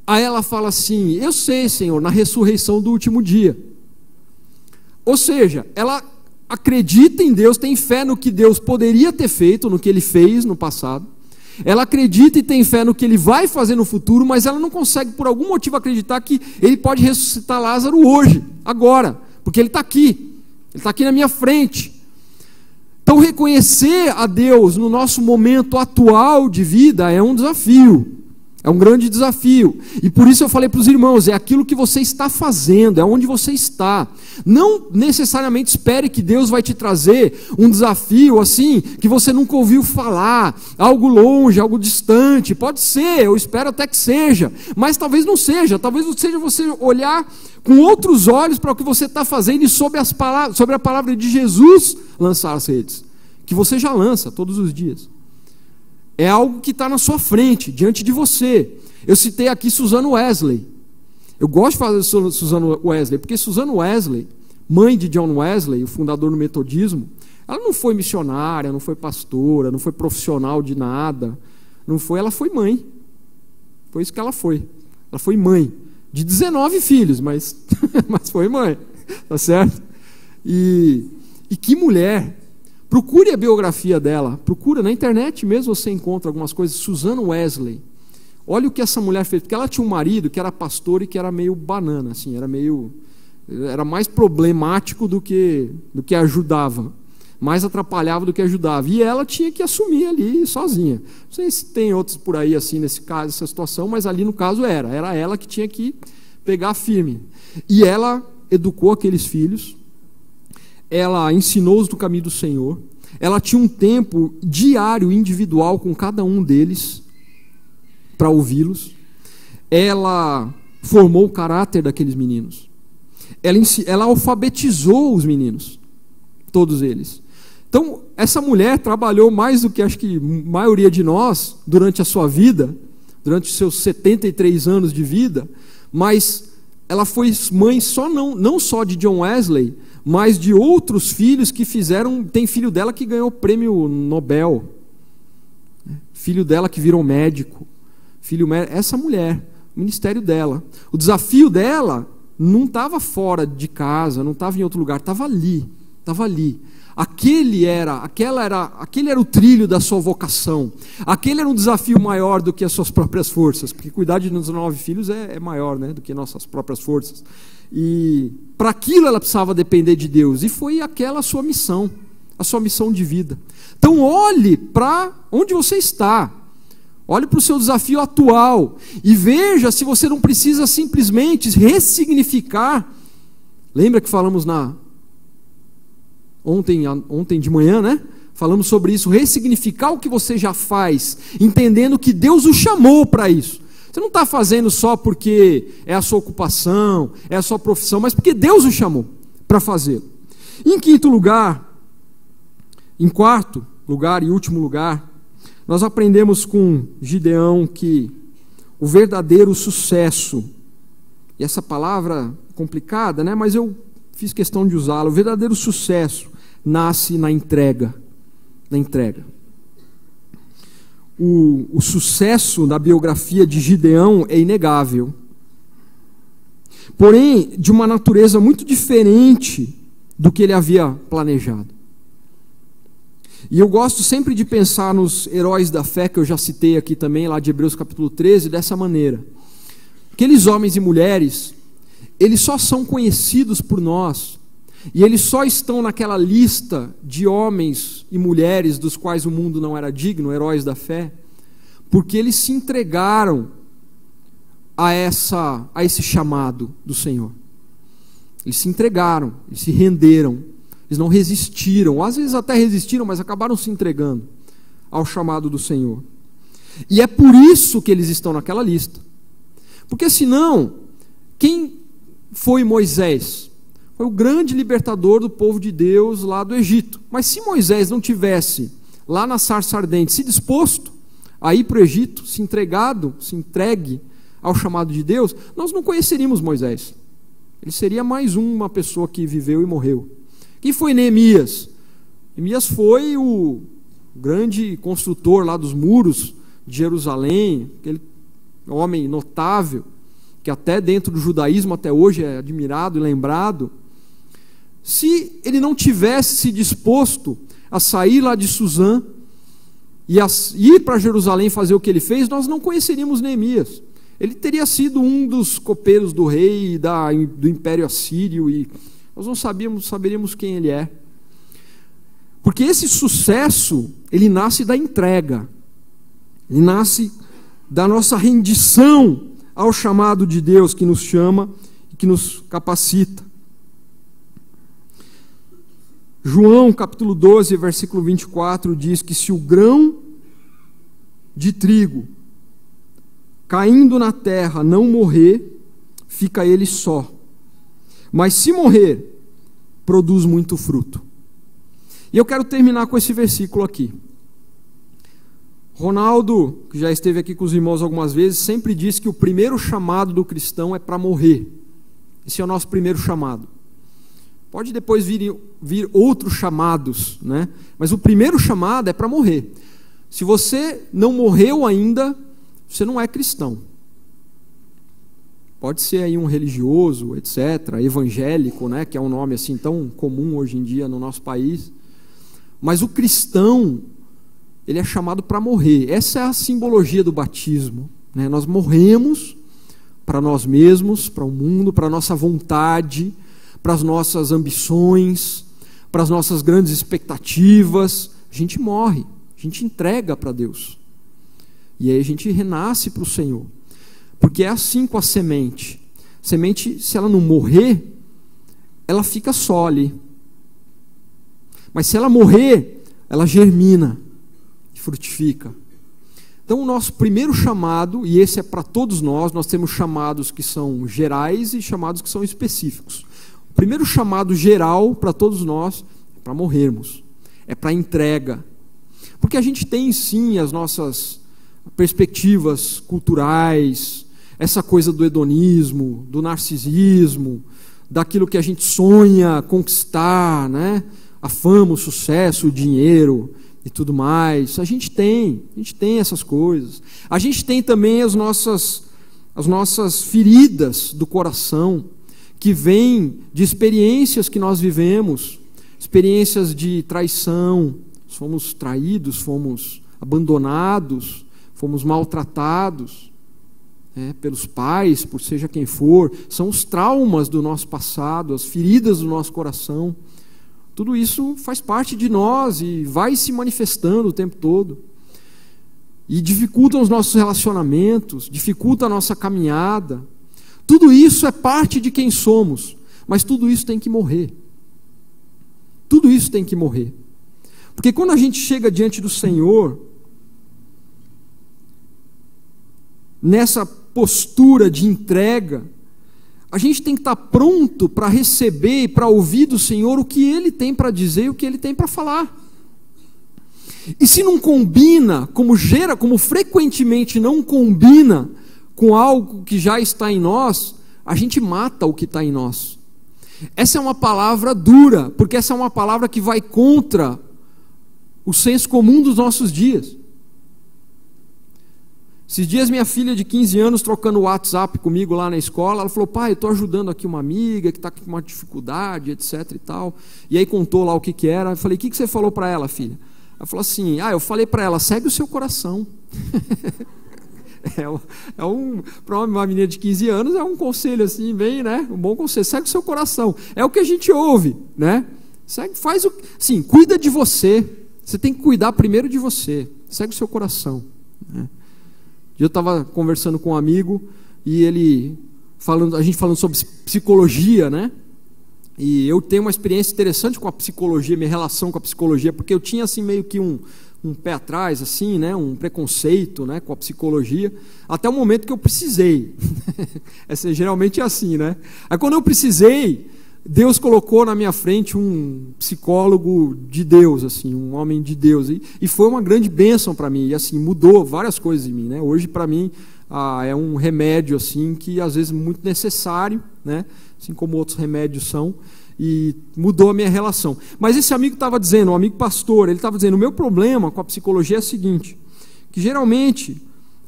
Aí ela fala assim: eu sei, Senhor, na ressurreição do último dia. Ou seja, ela acredita em Deus, tem fé no que Deus poderia ter feito, no que Ele fez no passado. Ela acredita e tem fé no que Ele vai fazer no futuro, mas ela não consegue por algum motivo acreditar que Ele pode ressuscitar Lázaro hoje, agora, porque Ele está aqui na minha frente. Então, reconhecer a Deus no nosso momento atual de vida é um desafio. É um grande desafio. E por isso eu falei para os irmãos, é aquilo que você está fazendo, é onde você está. Não necessariamente espere que Deus vai te trazer um desafio assim, que você nunca ouviu falar, algo longe, algo distante. Pode ser, eu espero até que seja, mas talvez não seja. Talvez seja você olhar com outros olhos para o que você está fazendo e sobre a palavra de Jesus lançar as redes, que você já lança todos os dias. É algo que está na sua frente, diante de você. Eu citei aqui Susan Wesley. Eu gosto de falar de Susan Wesley, porque Susan Wesley, mãe de John Wesley, o fundador do metodismo, ela não foi missionária, não foi pastora, não foi profissional de nada. Ela foi mãe. Foi isso que ela foi. Ela foi mãe de 19 filhos, mas foi mãe. Tá certo? E que mulher! Procure a biografia dela, procura na internet mesmo, você encontra algumas coisas. Susan Wesley, olha o que essa mulher fez, porque ela tinha um marido que era pastor e que era meio banana, assim, era mais problemático do que ajudava, mais atrapalhava do que ajudava, e ela tinha que assumir ali sozinha. Não sei se tem outros por aí assim nesse caso, essa situação, mas ali no caso era ela que tinha que pegar firme, e ela educou aqueles filhos. Ela ensinou-os do caminho do Senhor. Ela tinha um tempo diário, individual, com cada um deles, para ouvi-los. Ela formou o caráter daqueles meninos. Ela alfabetizou os meninos, todos eles. Então, essa mulher trabalhou mais do que acho que a maioria de nós, durante a sua vida, durante os seus 73 anos de vida, mas ela foi mãe não só de John Wesley, mas de outros filhos que fizeram. Tem filho dela que ganhou o prêmio Nobel, filho dela que virou médico, essa mulher, o ministério dela, o desafio dela não estava fora de casa, não estava em outro lugar, estava ali. Aquele era o trilho da sua vocação. Aquele era um desafio maior do que as suas próprias forças, porque cuidar de 19 filhos é maior, né, do que nossas próprias forças. E para aquilo ela precisava depender de Deus, e foi aquela a sua missão de vida. Então olhe para onde você está, olhe para o seu desafio atual, e veja se você não precisa simplesmente ressignificar. Lembra que falamos ontem de manhã, né? Falamos sobre isso, ressignificar o que você já faz, entendendo que Deus o chamou para isso. Você não está fazendo só porque é a sua ocupação, é a sua profissão, mas porque Deus o chamou para fazê-lo. Em quarto lugar e último lugar, nós aprendemos com Gideão que o verdadeiro sucesso, e essa palavra complicada, né? Mas eu fiz questão de usá-la, o verdadeiro sucesso nasce na entrega. O sucesso da biografia de Gideão é inegável, porém de uma natureza muito diferente do que ele havia planejado. E eu gosto sempre de pensar nos heróis da fé, que eu já citei aqui também, lá de Hebreus capítulo 13, dessa maneira. Aqueles homens e mulheres, eles só são conhecidos por nós, e eles só estão naquela lista de homens e mulheres dos quais o mundo não era digno, heróis da fé, porque eles se entregaram a esse chamado do Senhor. Eles se entregaram, eles se renderam, eles não resistiram, às vezes até resistiram, mas acabaram se entregando ao chamado do Senhor. E é por isso que eles estão naquela lista. Porque senão, quem foi Moisés? Foi o grande libertador do povo de Deus lá do Egito. Mas se Moisés não tivesse lá na sarça ardente se disposto a ir para o Egito, se entregue ao chamado de Deus, nós não conheceríamos Moisés. Ele seria mais uma pessoa que viveu e morreu. Quem foi Neemias? Neemias foi o grande construtor lá dos muros de Jerusalém, aquele homem notável, que até dentro do judaísmo até hoje é admirado e lembrado. Se ele não tivesse se disposto a sair lá de Suzã e a ir para Jerusalém fazer o que ele fez, nós não conheceríamos Neemias. Ele teria sido um dos copeiros do rei do Império Assírio, e nós não saberíamos quem ele é. Porque esse sucesso, ele nasce da entrega, ele nasce da nossa rendição ao chamado de Deus que nos chama e que nos capacita. João capítulo 12, versículo 24 diz que se o grão de trigo caindo na terra não morrer, fica ele só. Mas se morrer, produz muito fruto. E eu quero terminar com esse versículo aqui. Ronaldo, que já esteve aqui com os irmãos algumas vezes, sempre diz que o primeiro chamado do cristão é para morrer. Esse é o nosso primeiro chamado. Pode depois vir outros chamados, né? Mas o primeiro chamado é para morrer. Se você não morreu ainda, você não é cristão. Pode ser aí um religioso, etc., evangélico, né? Que é um nome assim tão comum hoje em dia no nosso país. Mas o cristão, ele é chamado para morrer. Essa é a simbologia do batismo, né? Nós morremos para nós mesmos, para o mundo, para a nossa vontade, para as nossas ambições, para as nossas grandes expectativas. A gente morre, a gente entrega para Deus. E aí a gente renasce para o Senhor. Porque é assim com a semente. A semente, se ela não morrer, ela fica só ali. Mas se ela morrer, ela germina e frutifica. Então o nosso primeiro chamado, e esse é para todos nós temos chamados que são gerais e chamados que são específicos. O primeiro chamado geral para todos nós é para morrermos, é para entrega. Porque a gente tem sim as nossas perspectivas culturais, essa coisa do hedonismo, do narcisismo, daquilo que a gente sonha conquistar, né? A fama, o sucesso, o dinheiro e tudo mais. A gente tem essas coisas. A gente tem também as nossas feridas do coração, que vêm de experiências que nós vivemos, experiências de traição, fomos traídos, fomos abandonados, fomos maltratados, pelos pais, por seja quem for. São os traumas do nosso passado, as feridas do nosso coração. Tudo isso faz parte de nós e vai se manifestando o tempo todo. E dificulta os nossos relacionamentos, dificulta a nossa caminhada. Tudo isso é parte de quem somos, mas tudo isso tem que morrer. Tudo isso tem que morrer. Porque quando a gente chega diante do Senhor, nessa postura de entrega, a gente tem que estar pronto para receber e para ouvir do Senhor o que Ele tem para dizer e o que Ele tem para falar. E se não combina, como frequentemente não combina com algo que já está em nós, a gente mata o que está em nós. Essa é uma palavra dura, porque essa é uma palavra que vai contra o senso comum dos nossos dias. Esses dias minha filha de 15 anos trocando o WhatsApp comigo lá na escola, ela falou: pai, eu estou ajudando aqui uma amiga que está com uma dificuldade, etc e tal. E aí contou lá o que era. Eu falei: o que você falou para ela, filha? Ela falou assim: eu falei para ela, segue o seu coração. Para uma menina de 15 anos é um conselho assim, bem, né? Um bom conselho. Segue o seu coração. É o que a gente ouve, né? Cuida de você. Você tem que cuidar primeiro de você. Segue o seu coração, né? Eu estava conversando com um amigo e a gente falando sobre psicologia, né? E eu tenho uma experiência interessante com a psicologia, minha relação com a psicologia, porque eu tinha assim meio que um pé atrás, assim, né? Um preconceito, né? Com a psicologia, até o momento que eu precisei. Geralmente é assim, né? Aí quando eu precisei, Deus colocou na minha frente um psicólogo de Deus, assim, um homem de Deus, e foi uma grande bênção para mim, e assim, mudou várias coisas em mim, né? Hoje para mim é um remédio assim, que às vezes é muito necessário, né? Assim como outros remédios são, e mudou a minha relação. Mas esse amigo estava dizendo, um amigo pastor, ele estava dizendo: o meu problema com a psicologia é o seguinte, que geralmente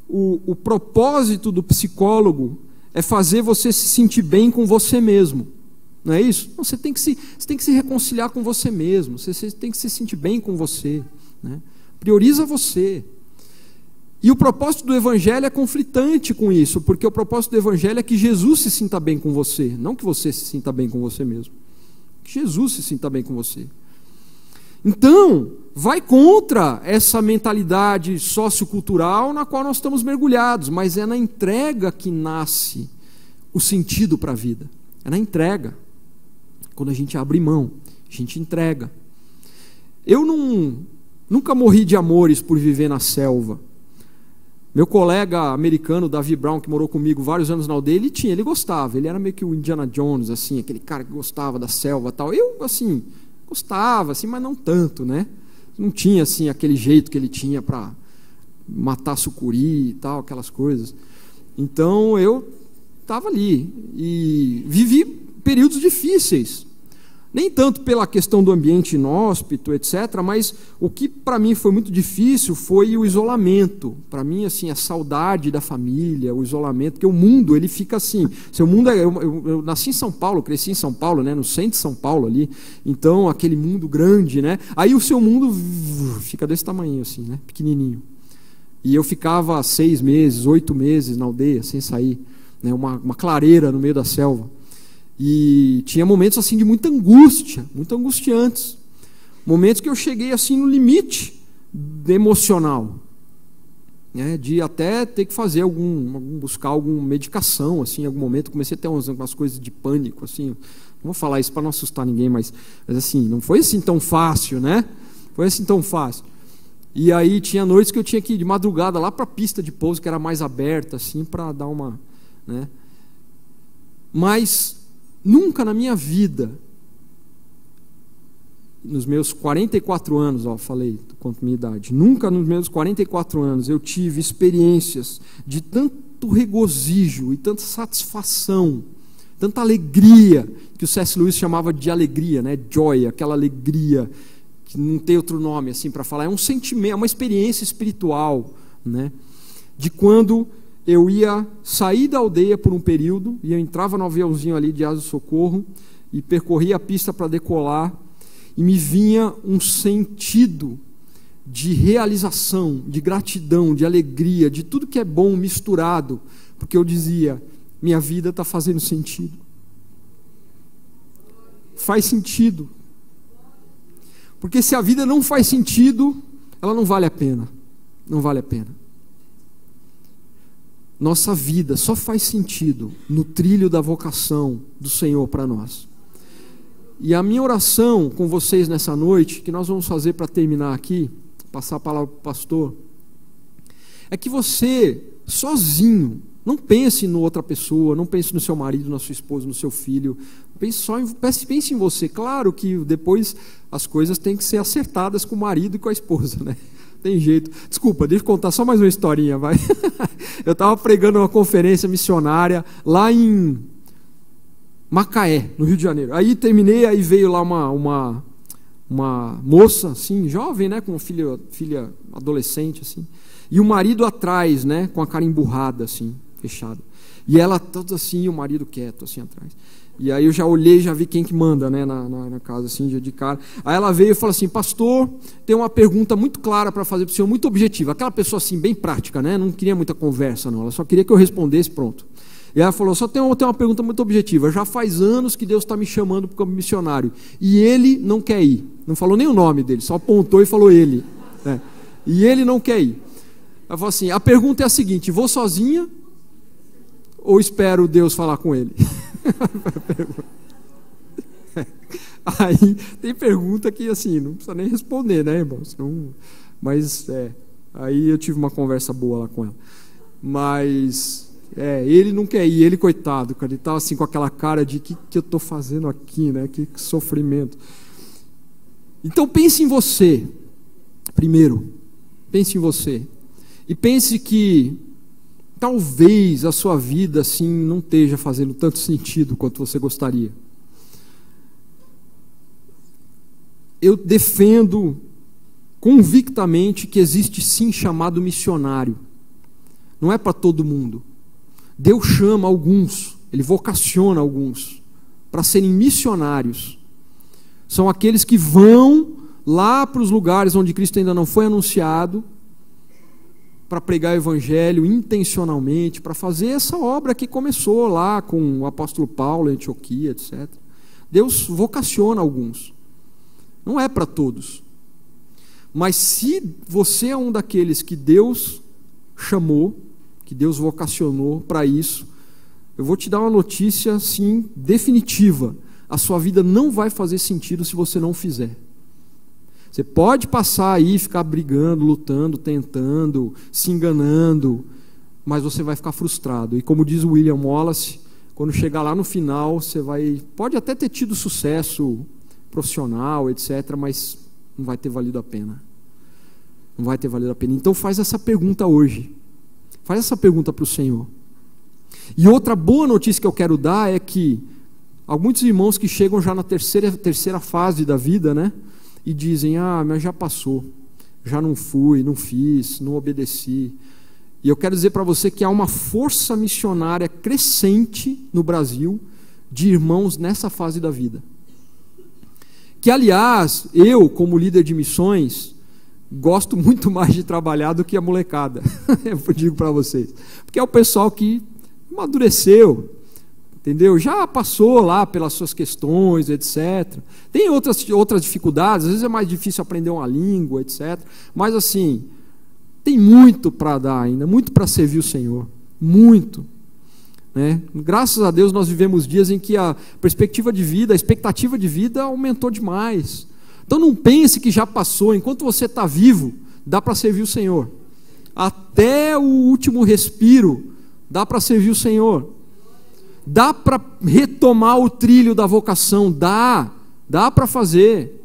o propósito do psicólogo é fazer você se sentir bem com você mesmo. Não é isso? Não, você tem que se reconciliar com você mesmo, você tem que se sentir bem com você, né? Prioriza você. E o propósito do Evangelho é conflitante com isso, porque o propósito do Evangelho é que Jesus se sinta bem com você, não que você se sinta bem com você mesmo. Que Jesus se sinta bem com você. Então, vai contra essa mentalidade sociocultural na qual nós estamos mergulhados, mas é na entrega que nasce o sentido para a vida. É na entrega. Quando a gente abre mão, a gente entrega. Eu nunca morri de amores por viver na selva. Meu colega americano, Davi Brown, que morou comigo vários anos na aldeia, ele gostava. Ele era meio que o Indiana Jones, assim, aquele cara que gostava da selva e tal. Eu, assim, gostava, assim, mas não tanto, né? Não tinha, assim, aquele jeito que ele tinha para matar sucuri e tal, aquelas coisas. Então, eu estava ali e vivi períodos difíceis. Nem tanto pela questão do ambiente inóspito, etc., mas o que para mim foi muito difícil foi o isolamento. Para mim, assim, a saudade da família, o isolamento, porque o mundo, ele fica assim. Seu mundo eu nasci em São Paulo, cresci em São Paulo, né, no centro de São Paulo ali, então aquele mundo grande, né? Aí o seu mundo fica desse tamanho, assim, né, pequenininho. E eu ficava 6 meses, 8 meses na aldeia, sem sair, né, uma clareira no meio da selva. E tinha momentos assim de muita angústia, muito angustiantes. Momentos que eu cheguei assim no limite emocional, né, de até ter que fazer buscar alguma medicação, assim, em algum momento comecei a ter umas coisas de pânico, assim. Não vou falar isso para não assustar ninguém, mas assim, não foi assim tão fácil, né? Foi assim tão fácil. E aí tinha noites que eu tinha que ir de madrugada lá para a pista de pouso, que era mais aberta, assim, para dar uma, né? Mas nunca na minha vida, nos meus 44 anos, falei quanto minha idade, nunca nos meus 44 anos eu tive experiências de tanto regozijo e tanta satisfação, tanta alegria, que o C.S. Lewis chamava de alegria, né? Joy, aquela alegria que não tem outro nome assim para falar, é um sentimento, é uma experiência espiritual, né? De quando eu ia sair da aldeia por um período, e eu entrava no aviãozinho ali de asa de socorro, e percorria a pista para decolar, e me vinha um sentido de realização, de gratidão, de alegria, de tudo que é bom misturado, porque eu dizia, minha vida está fazendo sentido. Faz sentido. Porque se a vida não faz sentido, ela não vale a pena. Não vale a pena. Nossa vida só faz sentido no trilho da vocação do Senhor para nós. E a minha oração com vocês nessa noite, que nós vamos fazer para terminar aqui, passar a palavra para o pastor, é que você, sozinho, não pense em outra pessoa, não pense no seu marido, na sua esposa, no seu filho, pense em você. Claro que depois as coisas têm que ser acertadas com o marido e com a esposa, né? Tem jeito. Desculpa, deixa eu contar só mais uma historinha, vai. Eu estava pregando uma conferência missionária lá em Macaé, no Rio de Janeiro. Aí terminei, aí veio lá uma moça, assim, jovem, né, com filha adolescente, assim, e o marido atrás, né, com a cara emburrada, assim, fechada. E ela toda assim, e o marido quieto, assim, atrás. E aí eu já olhei, já vi quem que manda, né, na casa, assim, de cara. Aí ela veio e falou assim, pastor, tem uma pergunta muito clara para fazer para o senhor, muito objetiva. Aquela pessoa, assim, bem prática, né, não queria muita conversa, não. Ela só queria que eu respondesse, pronto. E ela falou, só tem uma pergunta muito objetiva. Já faz anos que Deus está me chamando como missionário. E ele não quer ir. Não falou nem o nome dele, só apontou e falou ele. Né? E ele não quer ir. Ela falou assim, a pergunta é a seguinte, vou sozinha ou espero Deus falar com ele? Aí tem pergunta que assim, não precisa nem responder, né, irmão? Mas aí eu tive uma conversa boa lá com ela. Mas ele não quer ir, ele coitado, cara, ele estava assim com aquela cara de que eu estou fazendo aqui, né? Que sofrimento. Então pense em você, primeiro, pense em você. E pense que talvez a sua vida assim não esteja fazendo tanto sentido quanto você gostaria. Eu defendo convictamente que existe sim chamado missionário. Não é para todo mundo. Deus chama alguns, Ele vocaciona alguns para serem missionários. São aqueles que vão lá para os lugares onde Cristo ainda não foi anunciado, para pregar o evangelho intencionalmente, para fazer essa obra que começou lá com o apóstolo Paulo em Antioquia, etc. Deus vocaciona alguns. Não é para todos. Mas se você é um daqueles que Deus chamou, que Deus vocacionou para isso, eu vou te dar uma notícia, sim, definitiva. A sua vida não vai fazer sentido se você não fizer. Você pode passar aí, ficar brigando, lutando, tentando, se enganando, mas você vai ficar frustrado. E como diz o William Wallace, quando chegar lá no final, você pode até ter tido sucesso profissional, etc., mas não vai ter valido a pena. Não vai ter valido a pena. Então faz essa pergunta hoje. Faz essa pergunta para o Senhor. E outra boa notícia que eu quero dar é que há muitos irmãos que chegam já na terceira fase da vida, né? E dizem, mas já passou, já não fui, não fiz, não obedeci. E eu quero dizer para você que há uma força missionária crescente no Brasil de irmãos nessa fase da vida. Que, aliás, eu, como líder de missões, gosto muito mais de trabalhar do que a molecada. Eu digo para vocês. Porque é o pessoal que amadureceu, entendeu? Já passou lá pelas suas questões, etc. Tem outras dificuldades, às vezes é mais difícil aprender uma língua, etc. Mas assim, tem muito para dar ainda, muito para servir o Senhor. Muito. Né? Graças a Deus nós vivemos dias em que a perspectiva de vida, a expectativa de vida aumentou demais. Então não pense que já passou, enquanto você está vivo, dá para servir o Senhor. Até o último respiro, dá para servir o Senhor. Dá para retomar o trilho da vocação, dá para fazer.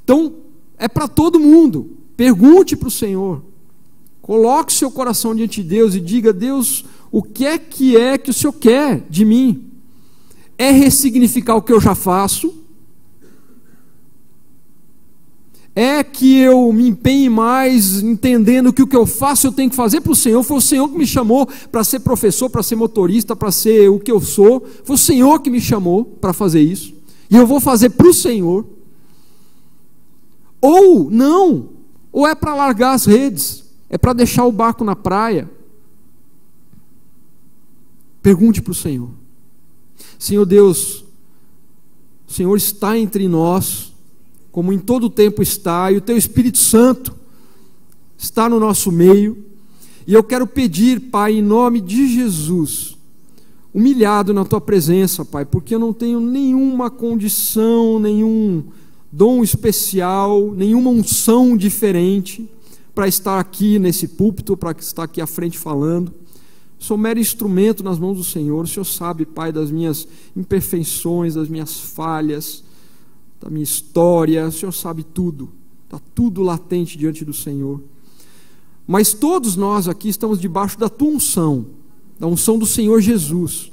Então, é para todo mundo. Pergunte para o Senhor. Coloque seu coração diante de Deus e diga: Deus, o que é que o Senhor quer de mim? É ressignificar o que eu já faço? É que eu me empenhe mais entendendo que o que eu faço eu tenho que fazer para o Senhor? Foi o Senhor que me chamou para ser professor, para ser motorista, para ser o que eu sou. Foi o Senhor que me chamou para fazer isso. E eu vou fazer para o Senhor. Ou não, ou é para largar as redes, é para deixar o barco na praia. Pergunte para o Senhor. Senhor Deus, o Senhor está entre nós, como em todo o tempo está, e o Teu Espírito Santo está no nosso meio, e eu quero pedir, Pai, em nome de Jesus, humilhado na Tua presença, Pai, porque eu não tenho nenhuma condição, nenhum dom especial, nenhuma unção diferente para estar aqui nesse púlpito, para estar aqui à frente falando. Sou mero instrumento nas mãos do Senhor. O Senhor sabe, Pai, das minhas imperfeições, das minhas falhas, da minha história. O Senhor sabe tudo, está tudo latente diante do Senhor. Mas todos nós aqui estamos debaixo da Tua unção, da unção do Senhor Jesus.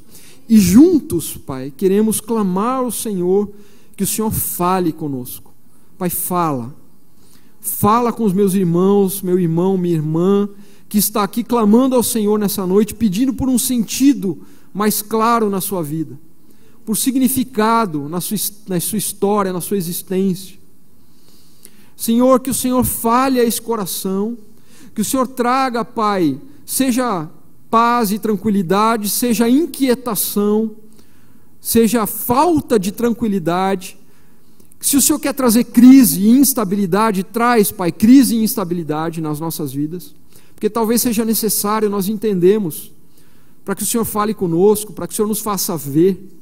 E juntos, Pai, queremos clamar ao Senhor que o Senhor fale conosco. Pai, fala com os meus irmãos, meu irmão, minha irmã, que está aqui clamando ao Senhor nessa noite, pedindo por um sentido mais claro na sua vida, por significado na sua história, na sua existência. Senhor, que o Senhor fale a esse coração, que o Senhor traga, Pai, seja paz e tranquilidade, seja inquietação, seja falta de tranquilidade. Se o Senhor quer trazer crise e instabilidade, traz, Pai, crise e instabilidade nas nossas vidas, porque talvez seja necessário nós entendemos, para que o Senhor fale conosco, para que o Senhor nos faça ver.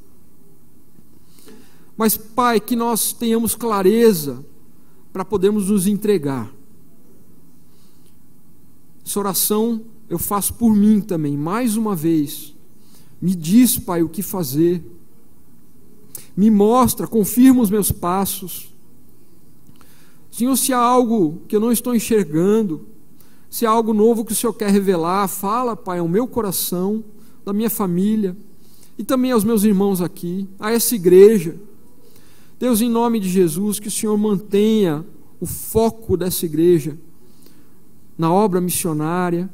Mas, Pai, que nós tenhamos clareza para podermos nos entregar. Essa oração eu faço por mim também, mais uma vez. Me diz, Pai, o que fazer. Me mostra, confirma os meus passos. Senhor, se há algo que eu não estou enxergando, se há algo novo que o Senhor quer revelar, fala, Pai, ao meu coração, da minha família, e também aos meus irmãos aqui, a essa igreja. Deus, em nome de Jesus, que o Senhor mantenha o foco dessa igreja na obra missionária,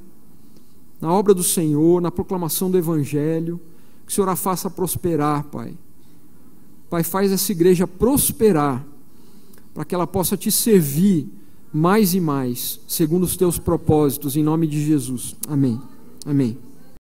na obra do Senhor, na proclamação do Evangelho, que o Senhor a faça prosperar, Pai. Pai, faz essa igreja prosperar, para que ela possa Te servir mais e mais, segundo os Teus propósitos, em nome de Jesus. Amém. Amém.